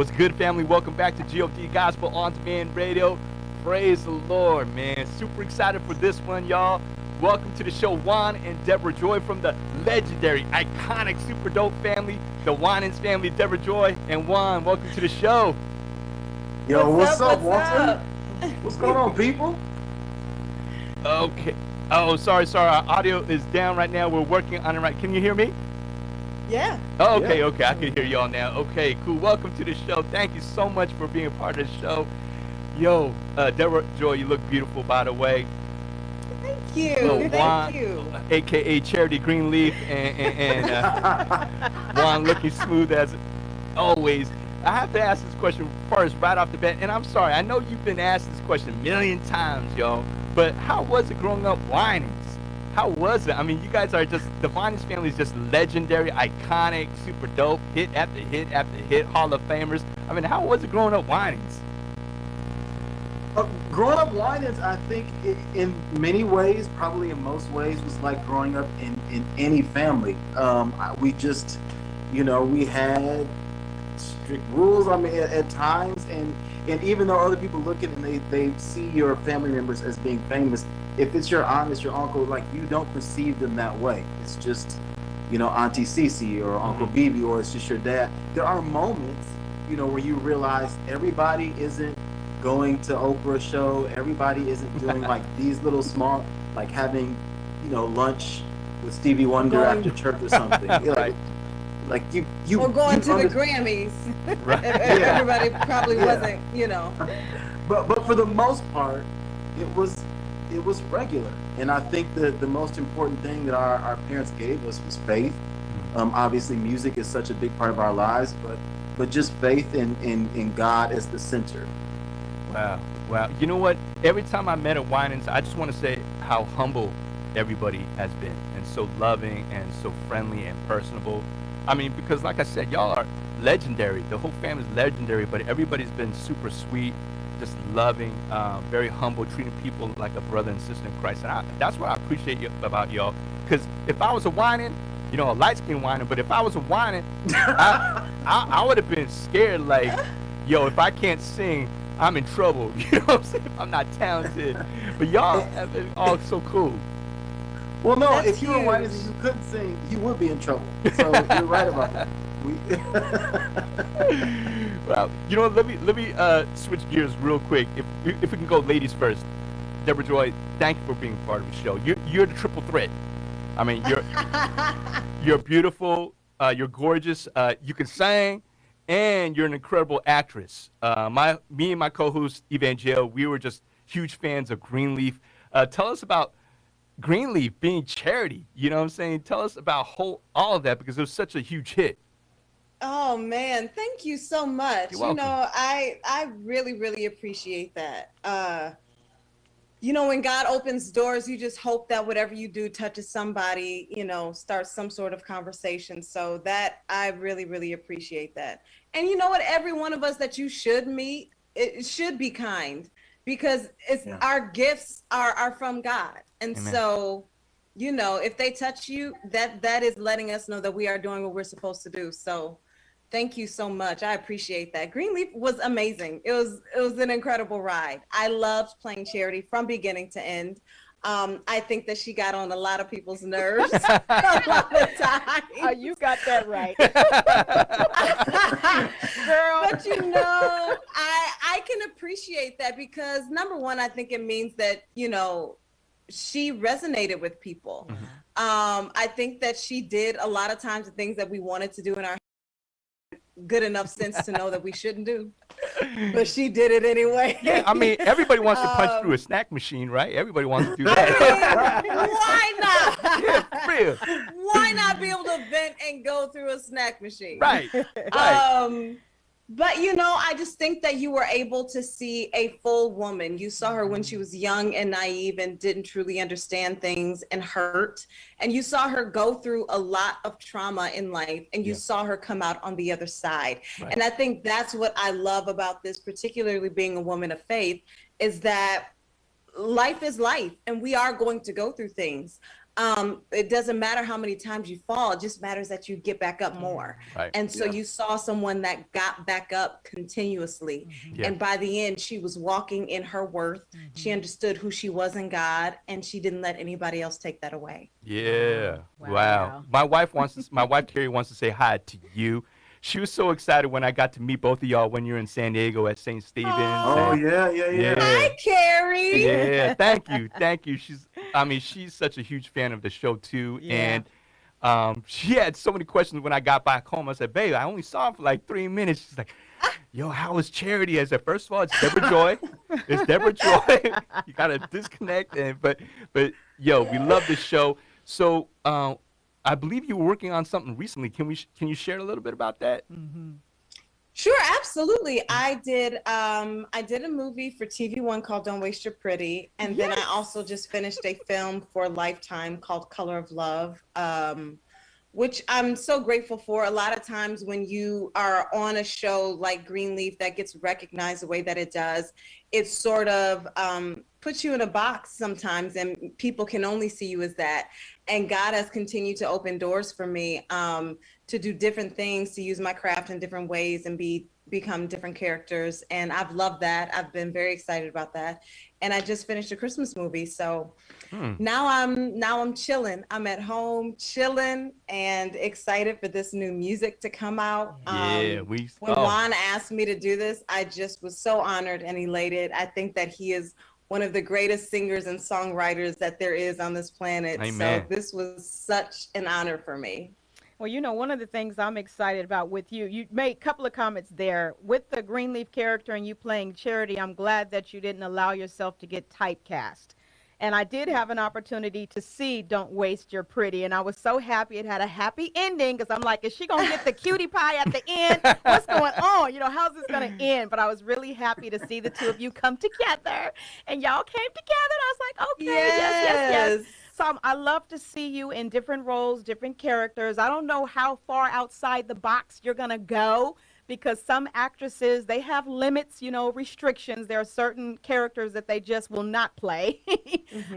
What's good, family? Welcome back to GOD Gospel On Demand Radio. Praise the Lord, man. Super excited for this one, y'all. Welcome to the show, Juan and Deborah Joy from the legendary, iconic, super dope family, the Winans family. Deborah Joy and Juan, welcome to the show. Yo, what's up, Walter? What's going on, people? Okay. Oh, sorry. Our audio is down right now. We're working on it right. Can you hear me? Yeah. Oh, okay. I can hear y'all now. Okay, cool. Welcome to the show. Thank you so much for being a part of the show. Yo, Deborah Joy, you look beautiful, by the way. Thank you. Thank you. AKA Charity Greenleaf, and Juan looking smooth as always. I have to ask this question first, right off the bat, and I'm sorry. I know you've been asked this question a million times, y'all, but how was it growing up Winans? How was it? I mean, you guys are just, the Winans family is just legendary, iconic, super dope, hit after hit after hit, Hall of Famers. I mean, how was it growing up Winans? Growing up Winans, I think in many ways, probably in most ways, was like growing up in any family. We just, we had strict rules, I mean, at times, and even though other people look at it and they see your family members as being famous, if it's your aunt, it's your uncle, like, you don't perceive them that way. It's just, Auntie Cece or Uncle BB, or it's just your dad. There are moments, where you realize everybody isn't going to Oprah's show, everybody isn't doing like these little small, like having, lunch with Stevie Wonder after church or something. Right. Like you or going to the Grammys. Right. Everybody probably wasn't, But for the most part, it was regular. And I think that the most important thing that our parents gave us was faith. Obviously music is such a big part of our lives, but just faith in God as the center. Wow. You know what? Every time I met a Winans, I just want to say how humble everybody has been, and so loving and so friendly and personable. I mean, because like I said, y'all are legendary. The whole family's legendary, but everybody's been super sweet, just loving, very humble, treating people like a brother and sister in Christ. And that's what I appreciate about y'all. Because if I was a Winan, a light-skinned Winan, but if I was a Winan, I would have been scared, like, yo, if I can't sing, I'm in trouble. You know what I'm saying? If I'm not talented. But y'all have been all so cool. Well, no, That's if you were white and you couldn't sing, you would be in trouble. So you're right about that. Well, let me switch gears real quick. If we can go ladies first. Deborah Joy, thank you for being part of the show. You're the triple threat. I mean, you're beautiful, you're gorgeous, you can sing, and you're an incredible actress. Me and my co-host Evangel, we were just huge fans of Greenleaf. Tell us about Greenleaf being charity. You know what I'm saying? Tell us about all of that, because it was such a huge hit. Oh man, thank you so much. You're welcome. I really, really appreciate that. When God opens doors, you just hope that whatever you do touches somebody, starts some sort of conversation. So that, I really, really appreciate that. And you know what? Every one of us that you should meet, it should be kind, because our gifts are from God. And Amen. So, if they touch you, that is letting us know that we are doing what we're supposed to do. So thank you so much. I appreciate that. Greenleaf was amazing. It was an incredible ride. I loved playing Charity from beginning to end. I think that she got on a lot of people's nerves a lot of times. Oh, you got that right. Girl. But I can appreciate that, because number one, I think it means that, she resonated with people. Mm-hmm. I think that she did a lot of times the things that we wanted to do in our good enough sense to know that we shouldn't do, but she did it anyway. Yeah, I mean, everybody wants to punch through a snack machine, right? Everybody wants to do that. Why not? Yeah, for real. Why not be able to vent and go through a snack machine? Right. But I just think that you were able to see a full woman. You saw her when she was young and naive and didn't truly understand things and hurt. And you saw her go through a lot of trauma in life, and you saw her come out on the other side. Right. And I think that's what I love about this, particularly being a woman of faith, is that life is life, and we are going to go through things. it doesn't matter how many times you fall, it just matters that you get back up more. Right. And so Yeah. you saw someone that got back up continuously. Yeah. And by the end, she was walking in her worth. She understood who she was in God, and she didn't let anybody else take that away. Yeah. Wow. Wow. My wife Carrie wants to say hi to you. She was so excited when I got to meet both of y'all when you were in San Diego at St. Stephen's. Oh, and- yeah. Hi, Carrie. Yeah, thank you. She's such a huge fan of the show too, Yeah. and she had so many questions when I got back home. I said, "Babe, I only saw him for like 3 minutes." She's like, "Yo, how was Charity?" I said, "First of all, it's Deborah Joy. It's Deborah Joy. You gotta disconnect." But yo, we love the show. So I believe you were working on something recently. Can you share a little bit about that? Sure, absolutely. I did a movie for TV One called Don't Waste Your Pretty, and then I also just finished a film for Lifetime called Color of Love, which I'm so grateful for. A lot of times when you are on a show like Greenleaf that gets recognized the way that it does, it sort of puts you in a box sometimes, and people can only see you as that. And God has continued to open doors for me to do different things, to use my craft in different ways and become different characters. And I've loved that. I've been very excited about that. And I just finished a Christmas movie. So now I'm chilling. I'm at home chilling and excited for this new music to come out. When Juan asked me to do this, I just was so honored and elated. I think that he is one of the greatest singers and songwriters that there is on this planet. Amen. So this was such an honor for me. Well, you know, one of the things I'm excited about with you made a couple of comments there. With the Greenleaf character and you playing Charity, I'm glad that you didn't allow yourself to get typecast. And I did have an opportunity to see Don't Waste Your Pretty, and I was so happy it had a happy ending, because I'm like, is she going to get the cutie pie at the end? What's going on? You know, how's this going to end? But I was really happy to see the two of you come together, and y'all came together, and I was like, okay, yes. So I love to see you in different roles, different characters. I don't know how far outside the box you're going to go, because some actresses, they have limits, you know, restrictions. There are certain characters that they just will not play.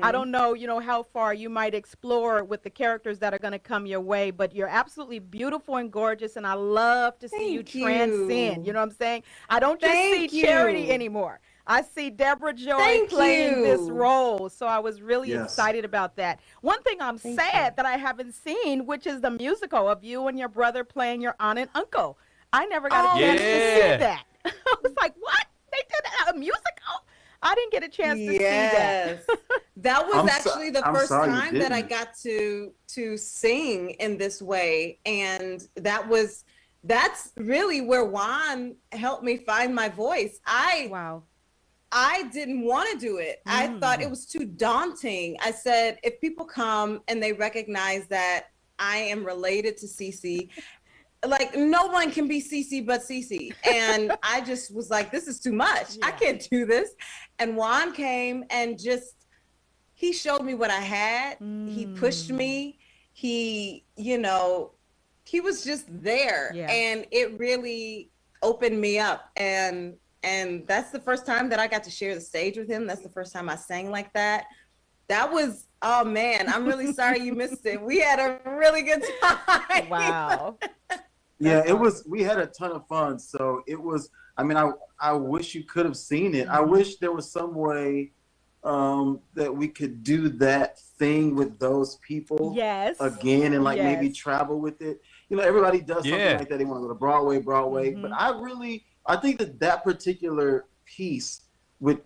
I don't know, you know, how far you might explore with the characters that are going to come your way, but you're absolutely beautiful and gorgeous, and I love to see you transcend. You know what I'm saying? I don't just see Charity anymore. I see Deborah Joy playing this role, so I was really excited about that. One thing I'm sad that I haven't seen, which is the musical of you and your brother playing your aunt and uncle. I never got a chance to see that. I was like, what? They did that, a musical? I didn't get a chance to see that. That was actually the first time that I got to sing in this way. And that's really where Juan helped me find my voice. I didn't want to do it. I thought it was too daunting. I said, if people come and they recognize that I am related to Cece, like, no one can be Cece but Cece. And I just was like, this is too much. I can't do this. And Juan came and he showed me what I had. He pushed me. He, you know, he was just there. And it really opened me up. And that's the first time that I got to share the stage with him. That's the first time I sang like that. That was, oh man, I'm really sorry you missed it. We had a really good time. Wow. Yeah, we had a ton of fun. So it was, I mean, I wish you could have seen it. I wish there was some way that we could do that thing with those people again and like maybe travel with it. You know, everybody does something like that. They want to go to Broadway. But I think that particular piece would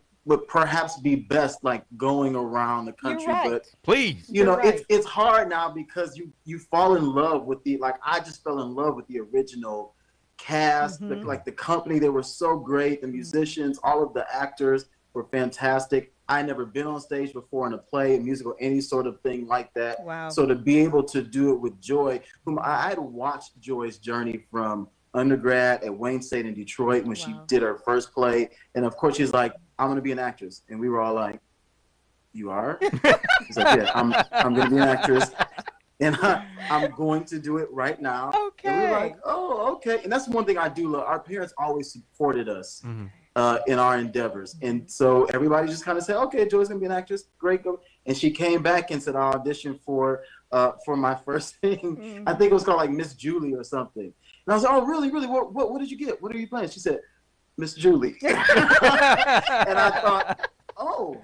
perhaps be best like going around the country. But please, you know, it's hard now because you fall in love with I just fell in love with the original cast, the company. They were so great. The musicians, all of the actors were fantastic. I never been on stage before in a play, a musical, any sort of thing like that. Wow. So to be able to do it with Joy, whom I had watched Joy's journey from undergrad at Wayne State in Detroit when she did her first play. And of course she's like, I'm going to be an actress. And we were all like, you are? She's like, yeah, I'm going to be an actress. And I'm going to do it right now. Okay. And we were like, oh, okay. And that's one thing I do love. Our parents always supported us in our endeavors. And so everybody just kind of said, okay, Joy's gonna be an actress, great. Go. And she came back and said, I auditioned for my first thing. I think it was called like Miss Julie or something. And I was like, oh, really? What did you get? What are you playing? She said, Miss Julie. And I thought, oh,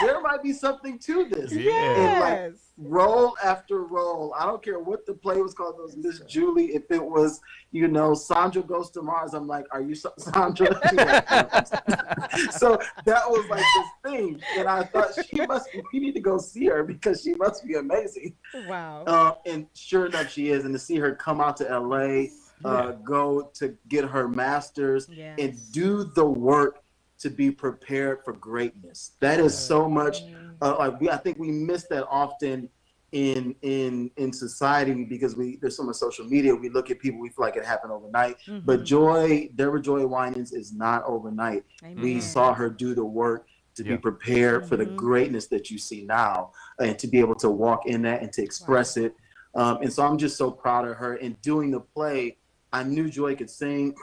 there might be something to this. Yes. And like role after role, I don't care what the play was called, it was Miss Julie. If it was, you know, Sandra Goes to Mars, I'm like, are you Sandra? So that was like this thing. And I thought we need to go see her because she must be amazing. Wow. And sure enough, she is. And to see her come out to LA, go to get her master's and do the work to be prepared for greatness. That is so much. I think we miss that often in society because there's so much social media. We look at people, we feel like it happened overnight. But Deborah Joy Winans is not overnight. Amen. We saw her do the work to be prepared for the greatness that you see now, and to be able to walk in that and to express it. And so I'm just so proud of her. And doing the play, I knew Joy could sing,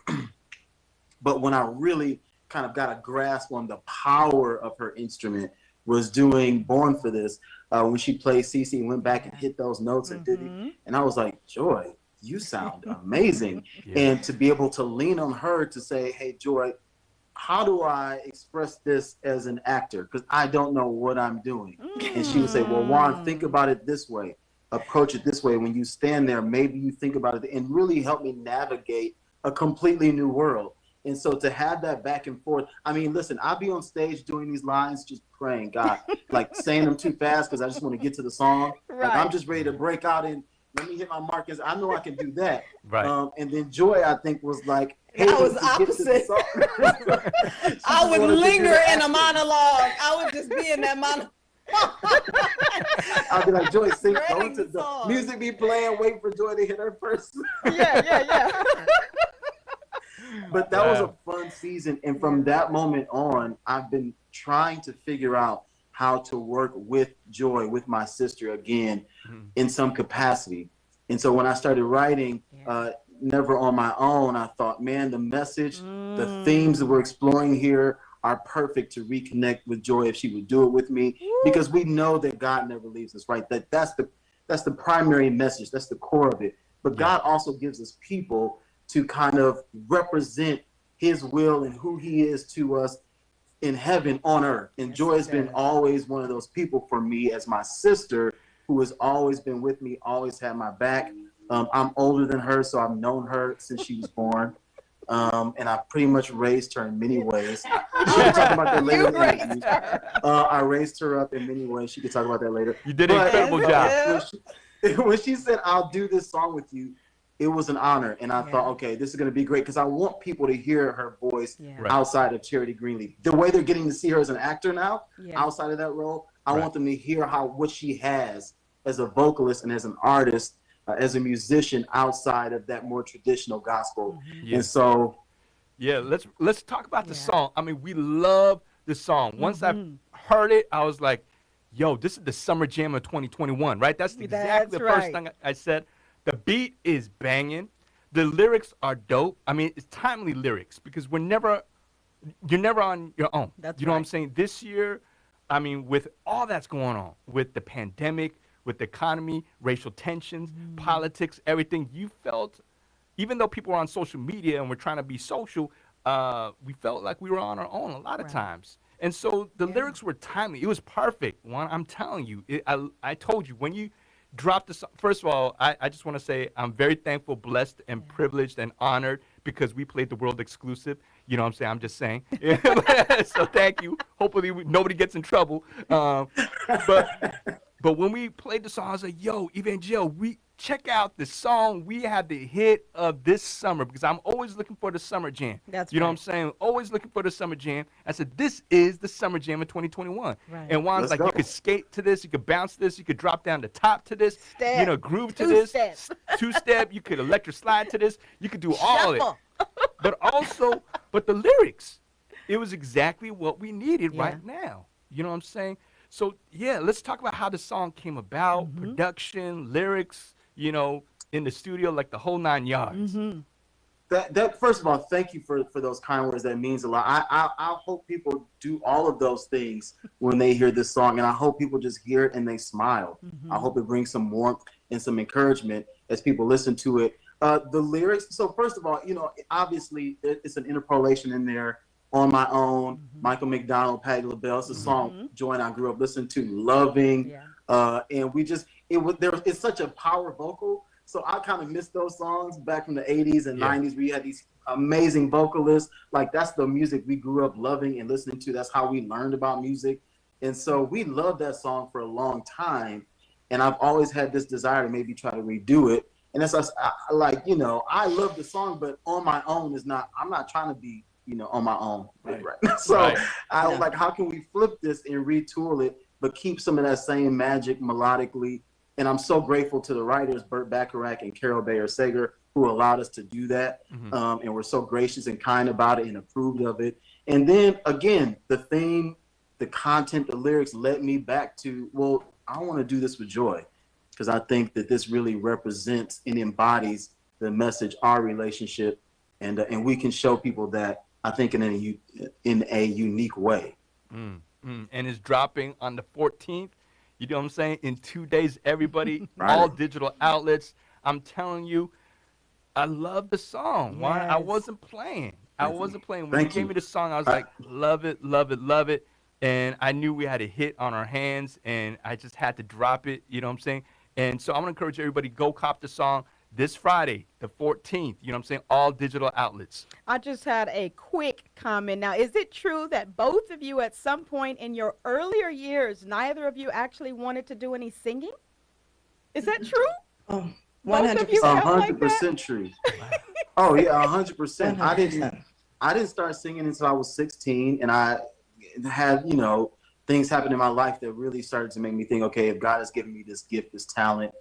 but when I really kind of got a grasp on the power of her instrument was doing Born for This, when she played Cece and went back and hit those notes and did it. And I was like, Joy, you sound amazing. And to be able to lean on her to say, hey, Joy, how do I express this as an actor? Because I don't know what I'm doing. And she would say, well, Juan, think about it this way. Approach it this way. When you stand there, maybe you think about it and really help me navigate a completely new world. And so to have that back and forth, I mean, listen, I'll be on stage doing these lines, just praying, God, like saying them too fast because I just want to get to the song. Like I'm just ready to break out and let me hit my mark. I know I can do that. And then Joy, I think, was like, hey, I was opposite. I would linger in a monologue. I would just be in that monologue. I'll be like, Joy, sing, go into the music be playing, wait for Joy to hit her first. Yeah. But that was a fun season. And from that moment on, I've been trying to figure out how to work with Joy, with my sister again, in some capacity. And so when I started writing Never on My Own, I thought, man, the message, the themes that we're exploring here are perfect to reconnect with Joy if she would do it with me. Because we know that God never leaves us, right? That's the primary message. That's the core of it. But God also gives us people to kind of represent his will and who he is to us in heaven on earth. And Joy has been always one of those people for me as my sister who has always been with me, always had my back. I'm older than her, so I've known her since she was born. And I pretty much raised her in many ways. She can talk about that later. I raised her up in many ways. She could talk about that later. You did an incredible job. When she said, I'll do this song with you, it was an honor. And I thought, okay, this is going to be great because I want people to hear her voice outside of Charity Greenleaf. The way they're getting to see her as an actor now, outside of that role, I want them to hear what she has as a vocalist and as an artist, as a musician outside of that more traditional gospel. And so, let's talk about the song. I mean, we love the song. Once I heard it, I was like, yo, this is the Summer Jam of 2021, right? That's exactly the first thing I said. The beat is banging. The lyrics are dope. I mean, it's timely lyrics because you're never on your own. You know what I'm saying? This year, I mean, with all that's going on, with the pandemic, with the economy, racial tensions, politics, everything, you felt, even though people were on social media and we're trying to be social, we felt like we were on our own a lot of times. And so the lyrics were timely. It was perfect. Juan, I'm telling you, I told you, when you dropped the song, first of all, I just want to say I'm very thankful, blessed, and privileged and honored because we played the world exclusive. You know what I'm saying? I'm just saying. So thank you. Hopefully nobody gets in trouble. But when we played the song, I was like, yo, Evangel, check out the song. We had the hit of this summer because I'm always looking for the summer jam. You know what I'm saying? Always looking for the summer jam. I said, this is the summer jam of 2021. And Juan's like, you could skate to this, you could bounce to this, you could drop down the top to this, groove to this, two-step, you could electric slide to this, you could do all of it. But the lyrics, it was exactly what we needed right now. You know what I'm saying? So, let's talk about how the song came about, production, lyrics, in the studio, like the whole 9 yards. that first of all, thank you for those kind words. That means a lot. I hope people do all of those things when they hear this song, and I hope people just hear it and they smile. I hope it brings some warmth and some encouragement as people listen to it. The lyrics. So first of all, obviously it's an interpolation in there. On My Own, Michael McDonald, Patti LaBelle. It's a song Joy and I grew up listening to, loving, and it's such a power vocal. So I kind of miss those songs back from the 80s and 90s where you had these amazing vocalists. Like, that's the music we grew up loving and listening to. That's how we learned about music. And so we loved that song for a long time. And I've always had this desire to maybe try to redo it. And that's I love the song, but On My Own is not, I'm not trying to be, on my own right now. So I was like, how can we flip this and retool it, but keep some of that same magic melodically? And I'm so grateful to the writers, Burt Bacharach and Carol Bayer Sager, who allowed us to do that. And were so gracious and kind about it and approved of it. And then again, the theme, the content, the lyrics led me back to, well, I want to do this with joy, because I think that this really represents and embodies the message, our relationship, and we can show people that, I think, in a unique way. And it's dropping on the 14th. You know what I'm saying? In 2 days, everybody, all digital outlets. I'm telling you, I love the song. Yes. Why? I wasn't playing. When Thank you gave you. me the song, I was like, love it, love it, love it. And I knew we had a hit on our hands, and I just had to drop it. You know what I'm saying? And so I'm going to encourage everybody, go cop the song this Friday, the 14th. You know what I'm saying? All digital outlets. I just had a quick comment. Now, is it true that both of you at some point in your earlier years, neither of you actually wanted to do any singing? Is that true? Oh, Both of you 100%. felt like that? 100% true. Oh yeah, 100%. 100%. I didn't start singing until I was 16, and I had, things happen in my life that really started to make me think, okay, if God has given me this gift, this talent,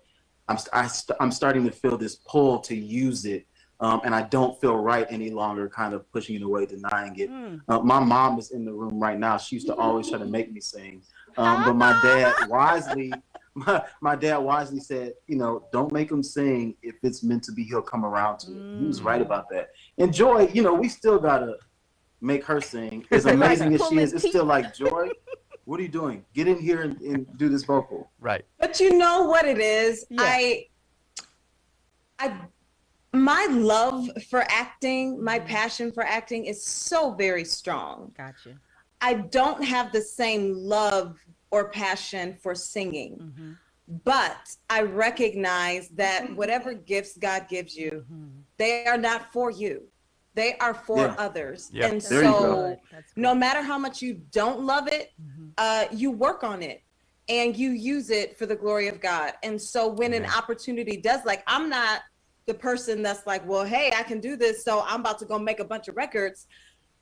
I'm starting to feel this pull to use it, and I don't feel right any longer, kind of pushing it away, denying it. My mom is in the room right now. She used to always try to make me sing, but my dad wisely said, don't make him sing. If it's meant to be, he'll come around to it. He was right about that. And Joy, we still gotta make her sing. As amazing as she is, it's still like, Joy, what are you doing? Get in here and do this vocal. Right. But you know what it is? Yeah. My love for acting, my passion for acting is so very strong. Gotcha. I don't have the same love or passion for singing, but I recognize that whatever gifts God gives you, they are not for you. They are for others. Yeah. And There you so go. no matter how much you don't love it, you work on it and you use it for the glory of God. And so when an opportunity does, like, I'm not the person that's like, well, hey, I can do this, so I'm about to go make a bunch of records.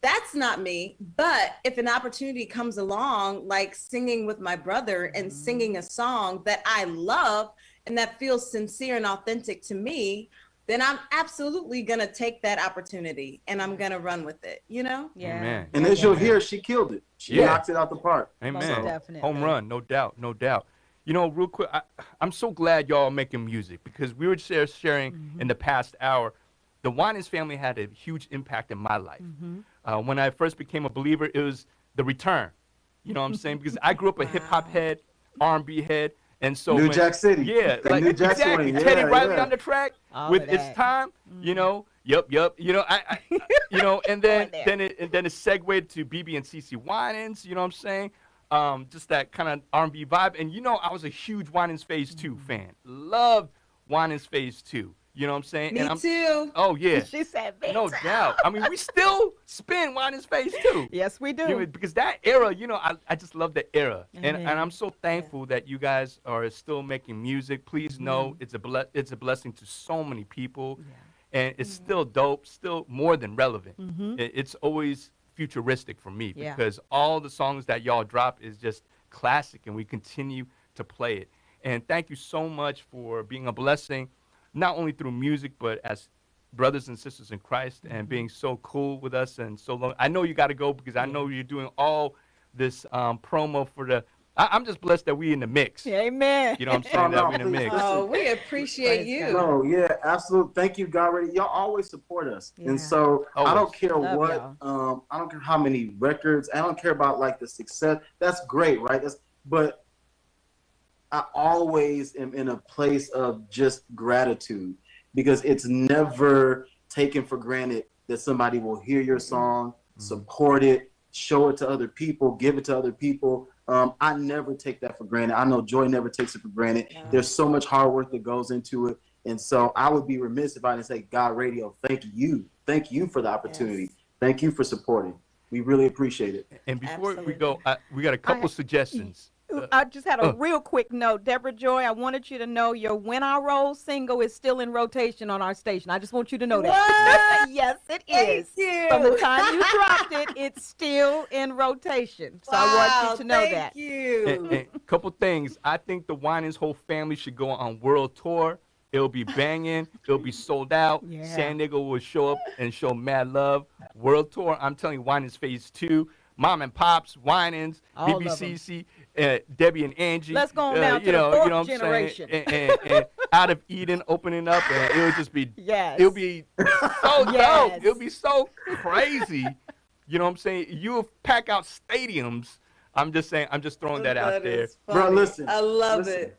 That's not me. But if an opportunity comes along, like singing with my brother and singing a song that I love and that feels sincere and authentic to me, then I'm absolutely going to take that opportunity and I'm going to run with it, Yeah. Amen. And as you'll hear, she killed it. She knocked it out the park. Amen. Definitely. Home run, no doubt, no doubt. Real quick, I'm so glad y'all are making music, because we were sharing in the past hour, the Winans family had a huge impact in my life. When I first became a believer, it was the return. You know what I'm saying? Because I grew up a hip hop head, R&B head. And so New Jack City. Yeah, That New Jack exactly. Swing. Teddy Yeah, Riley yeah. on the track All with of It's that. Time, Yup. I and then it segued to BB and CC Winans, you know what I'm saying? Just that kind of R&B vibe. And I was a huge Winans Phase 2 fan. Loved Winans Phase 2. You know what I'm saying? Me and too. Oh yeah. She said, No doubt. I mean, we still spin Winans Phase 2. Yes, we do. Because that era, I just love the era. And Amen. I'm so thankful that you guys are still making music. Please know it's a blessing to so many people. And it's still dope, still more than relevant. It's always futuristic for me, Yeah. because all the songs that y'all drop is just classic, and we continue to play it. And thank you so much for being a blessing, not only through music, but as brothers and sisters in Christ, and being so cool with us and so long. I know you got to go, because I know you're doing all this promo for the I'm just blessed that we in the mix. Amen. You know what I'm saying? That we in the please, mix. listen. Oh, we appreciate Praise you. No, yeah, absolutely. Thank you, God Radio. Y'all always support us, Yeah. and so I Always. don't care Love what, y'all. I don't care how many records. I don't care about like the success. That's great, right? But I always am in a place of just gratitude because it's never taken for granted that somebody will hear your song, support it, show it to other people, give it to other people. I never take that for granted. I know Joy never takes it for granted. Yeah. There's so much hard work that goes into it. And so I would be remiss if I didn't say, God Radio, thank you. Thank you for the opportunity. Yes. Thank you for supporting. We really appreciate it. And before we Absolutely. go, we got a couple suggestions. I just had a real quick note. Deborah Joy, I wanted you to know your When I Roll single is still in rotation on our station. I just want you to know that. What? Yes, it Thank is. you. From the time you dropped it, it's still in rotation. So I want you to know that. Thank you. And couple things. I think the Winans whole family should go on world tour. It'll be banging. It'll be sold out. Yeah. San Diego will show up and show mad love. World tour. I'm telling you, Winans Phase 2. Mom and Pops, Winans, All of BBCC, Debbie and Angie. Let's go on down to the fourth what I'm saying? generation. And Out of Eden opening up, and it'll just be, Yes. it'll be so Yes. dope. It'll be so crazy. You know what I'm saying? You'll pack out stadiums. I'm just saying. I'm just throwing that out there. is Bro, funny. listen. I love listen.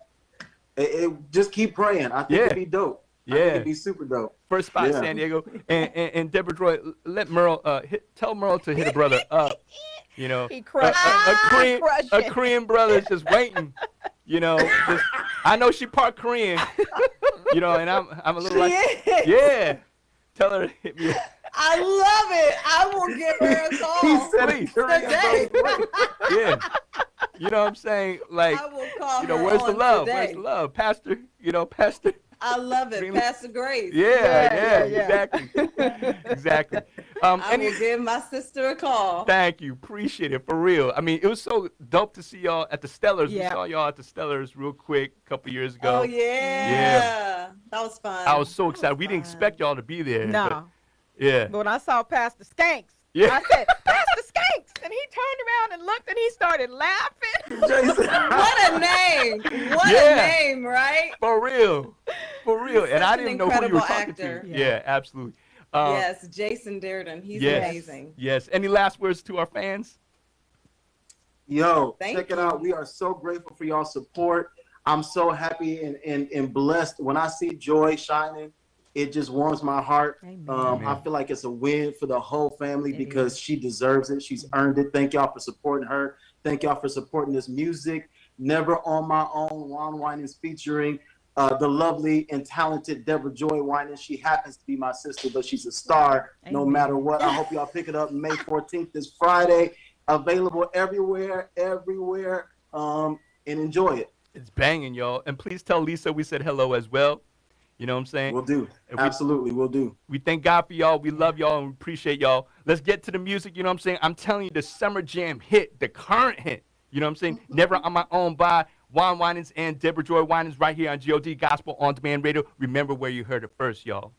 it. Just keep praying. I think Yeah. it'd be dope. I think Yeah. it'd be super dope. First spot, Yeah. San Diego. And Deborah Joy, let Merle tell Merle to hit a brother up. You know, He a crushed it. a Korean brother is just waiting. You know, I know she part Korean. You know, and I'm a little like, yeah. Tell her to hit me up. I love it. I will give her a call. He said Please. Today. Yeah. You know what I'm saying? Like, I will call you know, her where's the on love? today. Where's the love? Pastor, Pastor. I love it. Really? Pastor Grace. Yeah, yeah. exactly. Exactly. I will give my sister a call. Thank you. Appreciate it. For real. I mean, it was so dope to see y'all at the Stellars. Yeah. We saw y'all at the Stellars real quick a couple years ago. Oh, yeah. That was fun. I was so excited. We didn't expect y'all to be there. No. But yeah. But when I saw Pastor Skanks, Yeah. I said, Pastor Skanks! And he turned around and looked and he started laughing. Jason. What a name. What Yeah. a name, right? For real. For real. And I such an didn't know who you were incredible talking actor. to. Yeah. Yeah, absolutely. Yes, Jason Dearden. He's yes. amazing. Yes. Any last words to our fans? Yo, Thank check it you. out. We are so grateful for y'all support. I'm so happy and blessed. When I see Joy shining, it just warms my heart. Amen. Amen. I feel like it's a win for the whole family It because is. she deserves it. She's earned it. Thank y'all for supporting her. Thank y'all for supporting this music. Never on My Own, Juan Winans featuring the lovely and talented Deborah Joy Winans. She happens to be my sister, but she's a star no Amen. matter what. I hope y'all pick it up May 14th, this Friday. Available everywhere, and enjoy it. It's banging, y'all. And please tell Lisa we said hello as well. You know what I'm saying? We'll do. And we- Absolutely, we'll do. We thank God for y'all. We love y'all and we appreciate y'all. Let's get to the music. You know what I'm saying? I'm telling you, the Summer Jam hit, the current hit. You know what I'm saying? Never on My Own by Juan Winans and Deborah Joy Winans right here on GOD Gospel On Demand Radio. Remember where you heard it first, y'all.